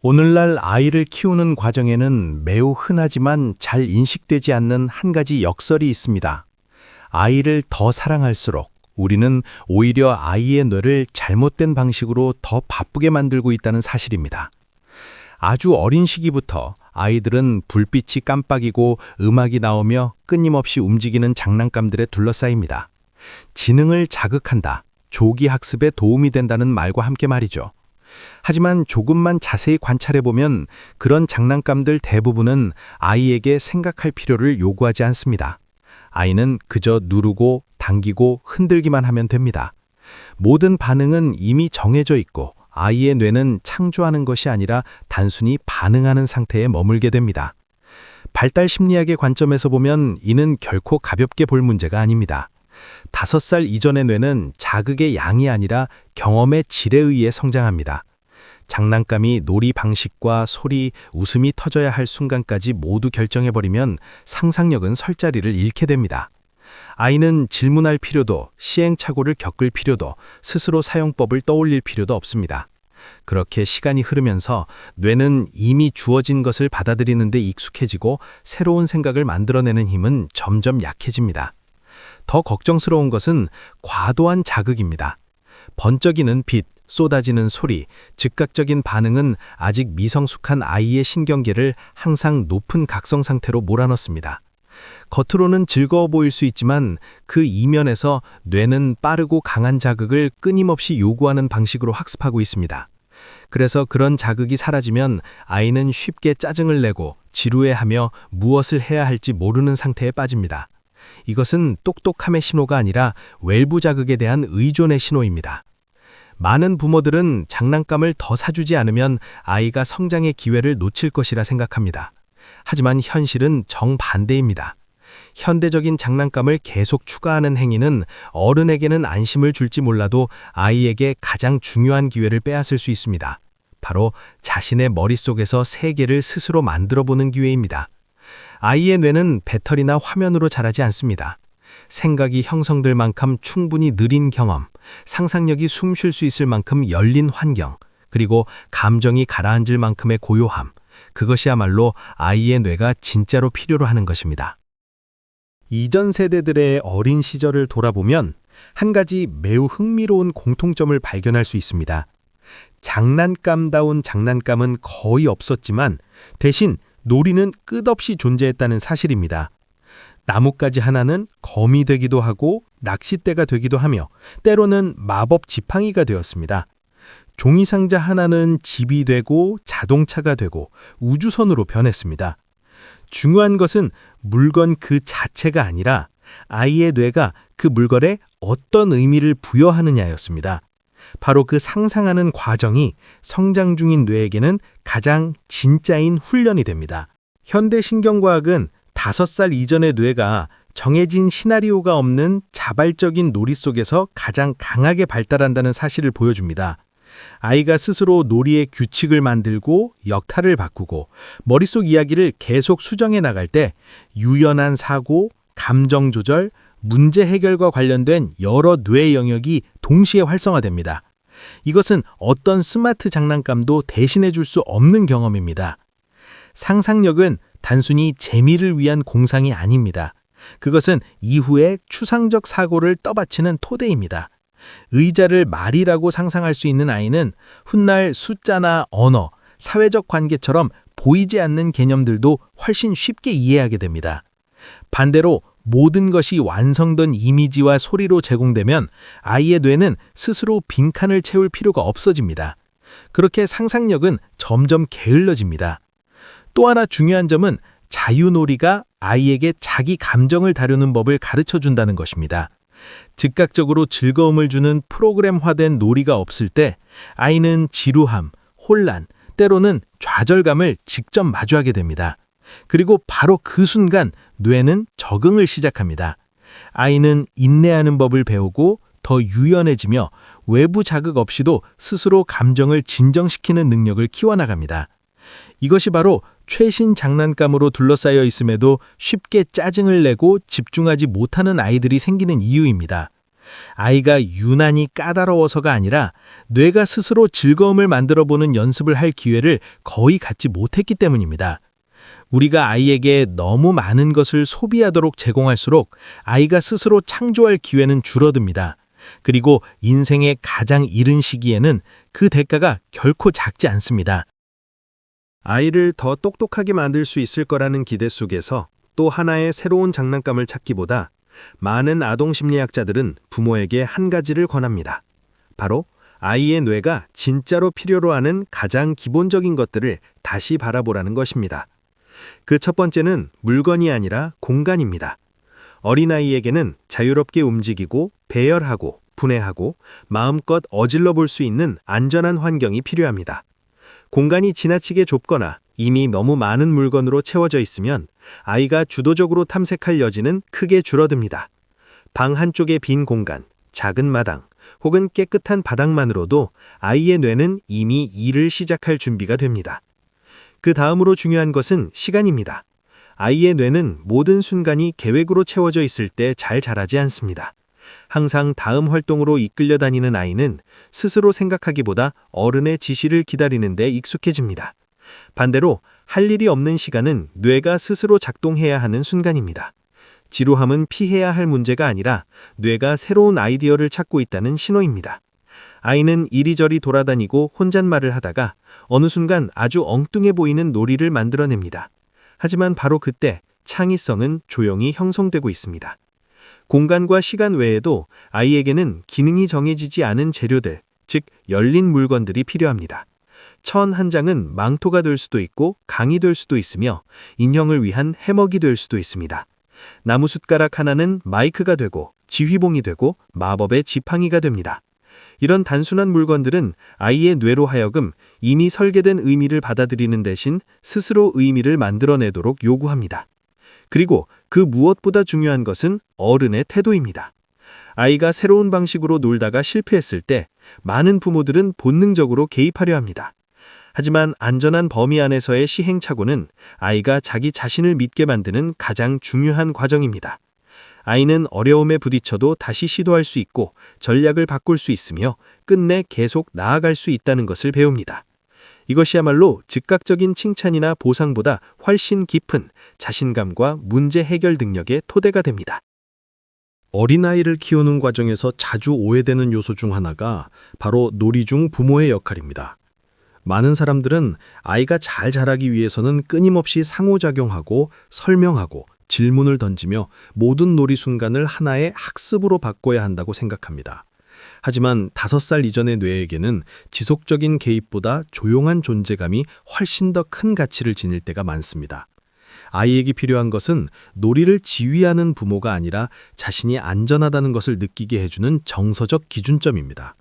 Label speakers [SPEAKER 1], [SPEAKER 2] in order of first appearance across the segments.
[SPEAKER 1] 오늘날 아이를 키우는 과정에는 매우 흔하지만 잘 인식되지 않는 한 가지 역설이 있습니다. 아이를 더 사랑할수록 우리는 오히려 아이의 뇌를 잘못된 방식으로 더 바쁘게 만들고 있다는 사실입니다. 아주 어린 시기부터 아이들은 불빛이 깜빡이고 음악이 나오며 끊임없이 움직이는 장난감들에 둘러싸입니다. 지능을 자극한다, 조기 학습에 도움이 된다는 말과 함께 말이죠. 하지만 조금만 자세히 관찰해보면 그런 장난감들 대부분은 아이에게 생각할 필요를 요구하지 않습니다. 아이는 그저 누르고 당기고 흔들기만 하면 됩니다. 모든 반응은 이미 정해져 있고 아이의 뇌는 창조하는 것이 아니라 단순히 반응하는 상태에 머물게 됩니다. 발달 심리학의 관점에서 보면 이는 결코 가볍게 볼 문제가 아닙니다. 5살 이전의 뇌는 자극의 양이 아니라 경험의 질에 의해 성장합니다. 장난감이 놀이 방식과 소리, 웃음이 터져야 할 순간까지 모두 결정해버리면 상상력은 설 자리를 잃게 됩니다. 아이는 질문할 필요도, 시행착오를 겪을 필요도, 스스로 사용법을 떠올릴 필요도 없습니다. 그렇게 시간이 흐르면서 뇌는 이미 주어진 것을 받아들이는 데 익숙해지고 새로운 생각을 만들어내는 힘은 점점 약해집니다. 더 걱정스러운 것은 과도한 자극입니다. 번쩍이는 빛, 쏟아지는 소리, 즉각적인 반응은 아직 미성숙한 아이의 신경계를 항상 높은 각성 상태로 몰아넣습니다. 겉으로는 즐거워 보일 수 있지만 그 이면에서 뇌는 빠르고 강한 자극을 끊임없이 요구하는 방식으로 학습하고 있습니다. 그래서 그런 자극이 사라지면 아이는 쉽게 짜증을 내고 지루해하며 무엇을 해야 할지 모르는 상태에 빠집니다. 이것은 똑똑함의 신호가 아니라 외부 자극에 대한 의존의 신호입니다. 많은 부모들은 장난감을 더 사주지 않으면 아이가 성장의 기회를 놓칠 것이라 생각합니다. 하지만 현실은 정반대입니다. 현대적인 장난감을 계속 추가하는 행위는 어른에게는 안심을 줄지 몰라도 아이에게 가장 중요한 기회를 빼앗을 수 있습니다. 바로 자신의 머릿속에서 세계를 스스로 만들어보는 기회입니다. 아이의 뇌는 배터리나 화면으로 자라지 않습니다. 생각이 형성될 만큼 충분히 느린 경험, 상상력이 숨 쉴 수 있을 만큼 열린 환경, 그리고 감정이 가라앉을 만큼의 고요함, 그것이야말로 아이의 뇌가 진짜로 필요로 하는 것입니다. 이전 세대들의 어린 시절을 돌아보면 한 가지 매우 흥미로운 공통점을 발견할 수 있습니다. 장난감다운 장난감은 거의 없었지만 대신 놀이는 끝없이 존재했다는 사실입니다. 나뭇가지 하나는 검이 되기도 하고 낚싯대가 되기도 하며 때로는 마법 지팡이가 되었습니다. 종이상자 하나는 집이 되고 자동차가 되고 우주선으로 변했습니다. 중요한 것은 물건 그 자체가 아니라 아이의 뇌가 그 물건에 어떤 의미를 부여하느냐였습니다. 바로 그 상상하는 과정이 성장 중인 뇌에게는 가장 진짜인 훈련이 됩니다. 현대 신경과학은 5살 이전의 뇌가 정해진 시나리오가 없는 자발적인 놀이 속에서 가장 강하게 발달한다는 사실을 보여줍니다. 아이가 스스로 놀이의 규칙을 만들고 역할을 바꾸고 머릿속 이야기를 계속 수정해 나갈 때 유연한 사고, 감정 조절, 문제 해결과 관련된 여러 뇌 영역이 동시에 활성화됩니다. 이것은 어떤 스마트 장난감도 대신해 줄 수 없는 경험입니다. 상상력은 단순히 재미를 위한 공상이 아닙니다. 그것은 이후에 추상적 사고를 떠받치는 토대입니다. 의자를 말이라고 상상할 수 있는 아이는 훗날 숫자나 언어, 사회적 관계처럼 보이지 않는 개념들도 훨씬 쉽게 이해하게 됩니다. 반대로 모든 것이 완성된 이미지와 소리로 제공되면 아이의 뇌는 스스로 빈칸을 채울 필요가 없어집니다. 그렇게 상상력은 점점 게을러집니다. 또 하나 중요한 점은 자유놀이가 아이에게 자기 감정을 다루는 법을 가르쳐준다는 것입니다. 즉각적으로 즐거움을 주는 프로그램화된 놀이가 없을 때 아이는 지루함, 혼란, 때로는 좌절감을 직접 마주하게 됩니다. 그리고 바로 그 순간 뇌는 적응을 시작합니다. 아이는 인내하는 법을 배우고 더 유연해지며 외부 자극 없이도 스스로 감정을 진정시키는 능력을 키워나갑니다. 이것이 바로 최신 장난감으로 둘러싸여 있음에도 쉽게 짜증을 내고 집중하지 못하는 아이들이 생기는 이유입니다. 아이가 유난히 까다로워서가 아니라 뇌가 스스로 즐거움을 만들어보는 연습을 할 기회를 거의 갖지 못했기 때문입니다. 우리가 아이에게 너무 많은 것을 소비하도록 제공할수록 아이가 스스로 창조할 기회는 줄어듭니다. 그리고 인생의 가장 이른 시기에는 그 대가가 결코 작지 않습니다. 아이를 더 똑똑하게 만들 수 있을 거라는 기대 속에서 또 하나의 새로운 장난감을 찾기보다 많은 아동 심리학자들은 부모에게 한 가지를 권합니다. 바로 아이의 뇌가 진짜로 필요로 하는 가장 기본적인 것들을 다시 바라보라는 것입니다. 그 첫 번째는 물건이 아니라 공간입니다. 어린아이에게는 자유롭게 움직이고 배열하고 분해하고 마음껏 어질러 볼 수 있는 안전한 환경이 필요합니다. 공간이 지나치게 좁거나 이미 너무 많은 물건으로 채워져 있으면 아이가 주도적으로 탐색할 여지는 크게 줄어듭니다. 방 한쪽의 빈 공간, 작은 마당, 혹은 깨끗한 바닥만으로도 아이의 뇌는 이미 일을 시작할 준비가 됩니다. 그 다음으로 중요한 것은 시간입니다. 아이의 뇌는 모든 순간이 계획으로 채워져 있을 때 잘 자라지 않습니다. 항상 다음 활동으로 이끌려 다니는 아이는 스스로 생각하기보다 어른의 지시를 기다리는 데 익숙해집니다. 반대로 할 일이 없는 시간은 뇌가 스스로 작동해야 하는 순간입니다. 지루함은 피해야 할 문제가 아니라 뇌가 새로운 아이디어를 찾고 있다는 신호입니다. 아이는 이리저리 돌아다니고 혼잣말을 하다가 어느 순간 아주 엉뚱해 보이는 놀이를 만들어냅니다. 하지만 바로 그때 창의성은 조용히 형성되고 있습니다. 공간과 시간 외에도 아이에게는 기능이 정해지지 않은 재료들, 즉 열린 물건들이 필요합니다. 천 한 장은 망토가 될 수도 있고 강이 될 수도 있으며 인형을 위한 해먹이 될 수도 있습니다. 나무 숟가락 하나는 마이크가 되고 지휘봉이 되고 마법의 지팡이가 됩니다. 이런 단순한 물건들은 아이의 뇌로 하여금 이미 설계된 의미를 받아들이는 대신 스스로 의미를 만들어내도록 요구합니다. 그리고 그 무엇보다 중요한 것은 어른의 태도입니다. 아이가 새로운 방식으로 놀다가 실패했을 때 많은 부모들은 본능적으로 개입하려 합니다. 하지만 안전한 범위 안에서의 시행착오는 아이가 자기 자신을 믿게 만드는 가장 중요한 과정입니다. 아이는 어려움에 부딪혀도 다시 시도할 수 있고 전략을 바꿀 수 있으며 끝내 계속 나아갈 수 있다는 것을 배웁니다. 이것이야말로 즉각적인 칭찬이나 보상보다 훨씬 깊은 자신감과 문제 해결 능력의 토대가 됩니다. 어린아이를 키우는 과정에서 자주 오해되는 요소 중 하나가 바로 놀이 중 부모의 역할입니다. 많은 사람들은 아이가 잘 자라기 위해서는 끊임없이 상호작용하고 설명하고 질문을 던지며 모든 놀이 순간을 하나의 학습으로 바꿔야 한다고 생각합니다. 하지만 5살 이전의 뇌에게는 지속적인 개입보다 조용한 존재감이 훨씬 더 큰 가치를 지닐 때가 많습니다. 아이에게 필요한 것은 놀이를 지휘하는 부모가 아니라 자신이 안전하다는 것을 느끼게 해주는 정서적 기준점입니다.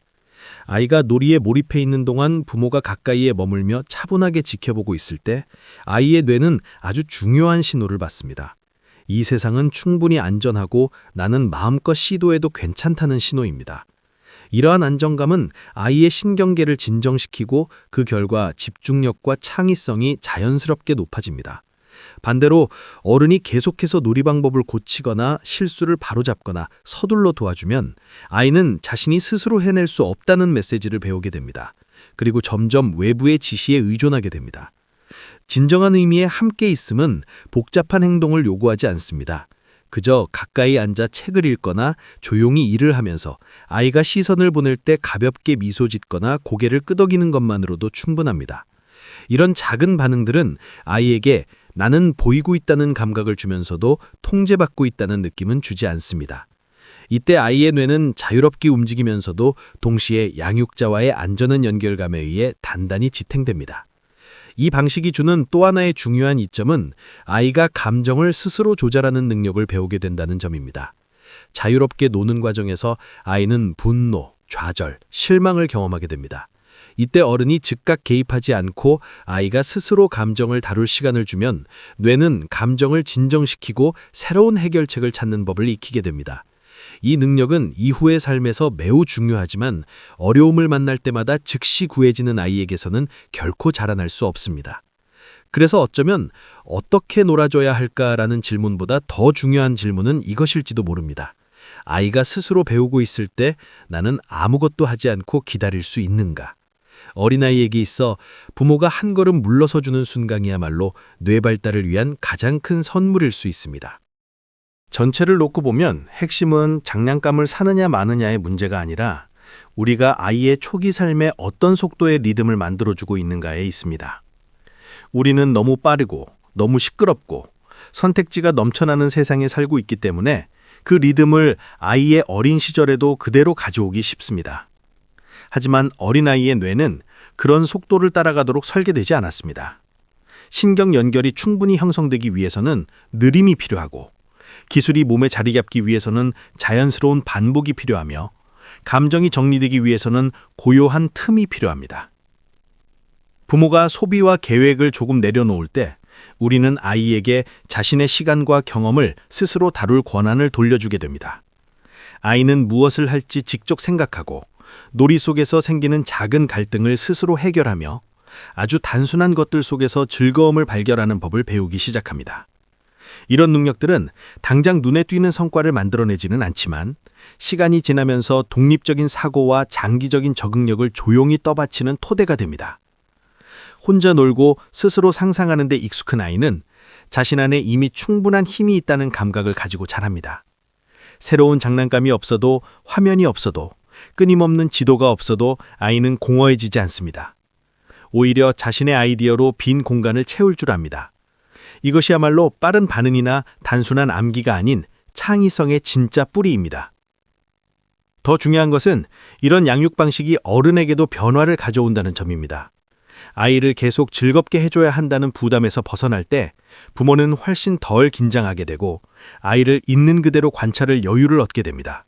[SPEAKER 1] 아이가 놀이에 몰입해 있는 동안 부모가 가까이에 머물며 차분하게 지켜보고 있을 때 아이의 뇌는 아주 중요한 신호를 받습니다. 이 세상은 충분히 안전하고 나는 마음껏 시도해도 괜찮다는 신호입니다. 이러한 안정감은 아이의 신경계를 진정시키고 그 결과 집중력과 창의성이 자연스럽게 높아집니다. 반대로 어른이 계속해서 놀이 방법을 고치거나 실수를 바로잡거나 서둘러 도와주면 아이는 자신이 스스로 해낼 수 없다는 메시지를 배우게 됩니다. 그리고 점점 외부의 지시에 의존하게 됩니다. 진정한 의미의 함께 있음은 복잡한 행동을 요구하지 않습니다. 그저 가까이 앉아 책을 읽거나 조용히 일을 하면서 아이가 시선을 보낼 때 가볍게 미소 짓거나 고개를 끄덕이는 것만으로도 충분합니다. 이런 작은 반응들은 아이에게 나는 보이고 있다는 감각을 주면서도 통제받고 있다는 느낌은 주지 않습니다. 이때 아이의 뇌는 자유롭게 움직이면서도 동시에 양육자와의 안전한 연결감에 의해 단단히 지탱됩니다. 이 방식이 주는 또 하나의 중요한 이점은 아이가 감정을 스스로 조절하는 능력을 배우게 된다는 점입니다. 자유롭게 노는 과정에서 아이는 분노, 좌절, 실망을 경험하게 됩니다. 이때 어른이 즉각 개입하지 않고 아이가 스스로 감정을 다룰 시간을 주면 뇌는 감정을 진정시키고 새로운 해결책을 찾는 법을 익히게 됩니다. 이 능력은 이후의 삶에서 매우 중요하지만 어려움을 만날 때마다 즉시 구해지는 아이에게서는 결코 자라날 수 없습니다. 그래서 어쩌면 어떻게 놀아줘야 할까라는 질문보다 더 중요한 질문은 이것일지도 모릅니다. 아이가 스스로 배우고 있을 때 나는 아무것도 하지 않고 기다릴 수 있는가? 어린아이에게 있어 부모가 한 걸음 물러서 주는 순간이야말로 뇌 발달을 위한 가장 큰 선물일 수 있습니다. 전체를 놓고 보면 핵심은 장난감을 사느냐 마느냐의 문제가 아니라 우리가 아이의 초기 삶에 어떤 속도의 리듬을 만들어주고 있는가에 있습니다. 우리는 너무 빠르고 너무 시끄럽고 선택지가 넘쳐나는 세상에 살고 있기 때문에 그 리듬을 아이의 어린 시절에도 그대로 가져오기 쉽습니다. 하지만 어린아이의 뇌는 그런 속도를 따라가도록 설계되지 않았습니다. 신경 연결이 충분히 형성되기 위해서는 느림이 필요하고 기술이 몸에 자리 잡기 위해서는 자연스러운 반복이 필요하며 감정이 정리되기 위해서는 고요한 틈이 필요합니다. 부모가 소비와 계획을 조금 내려놓을 때 우리는 아이에게 자신의 시간과 경험을 스스로 다룰 권한을 돌려주게 됩니다. 아이는 무엇을 할지 직접 생각하고 놀이 속에서 생기는 작은 갈등을 스스로 해결하며 아주 단순한 것들 속에서 즐거움을 발견하는 법을 배우기 시작합니다. 이런 능력들은 당장 눈에 띄는 성과를 만들어내지는 않지만 시간이 지나면서 독립적인 사고와 장기적인 적응력을 조용히 떠받치는 토대가 됩니다. 혼자 놀고 스스로 상상하는 데 익숙한 아이는 자신 안에 이미 충분한 힘이 있다는 감각을 가지고 자랍니다. 새로운 장난감이 없어도 화면이 없어도 끊임없는 지도가 없어도 아이는 공허해지지 않습니다. 오히려 자신의 아이디어로 빈 공간을 채울 줄 압니다. 이것이야말로 빠른 반응이나 단순한 암기가 아닌 창의성의 진짜 뿌리입니다. 더 중요한 것은 이런 양육 방식이 어른에게도 변화를 가져온다는 점입니다. 아이를 계속 즐겁게 해줘야 한다는 부담에서 벗어날 때 부모는 훨씬 덜 긴장하게 되고 아이를 있는 그대로 관찰할 여유를 얻게 됩니다.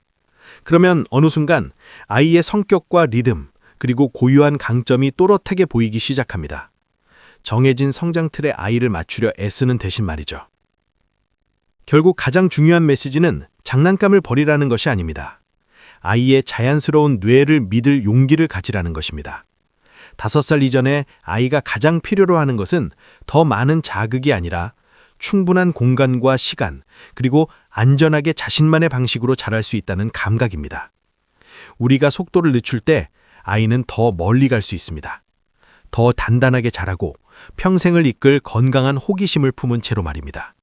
[SPEAKER 1] 그러면 어느 순간 아이의 성격과 리듬, 그리고 고유한 강점이 또렷하게 보이기 시작합니다. 정해진 성장 틀에 아이를 맞추려 애쓰는 대신 말이죠. 결국 가장 중요한 메시지는 장난감을 버리라는 것이 아닙니다. 아이의 자연스러운 뇌를 믿을 용기를 가지라는 것입니다. 5살 이전에 아이가 가장 필요로 하는 것은 더 많은 자극이 아니라 충분한 공간과 시간, 그리고 안전하게 자신만의 방식으로 자랄 수 있다는 감각입니다. 우리가 속도를 늦출 때 아이는 더 멀리 갈 수 있습니다. 더 단단하게 자라고 평생을 이끌 건강한 호기심을 품은 채로 말입니다.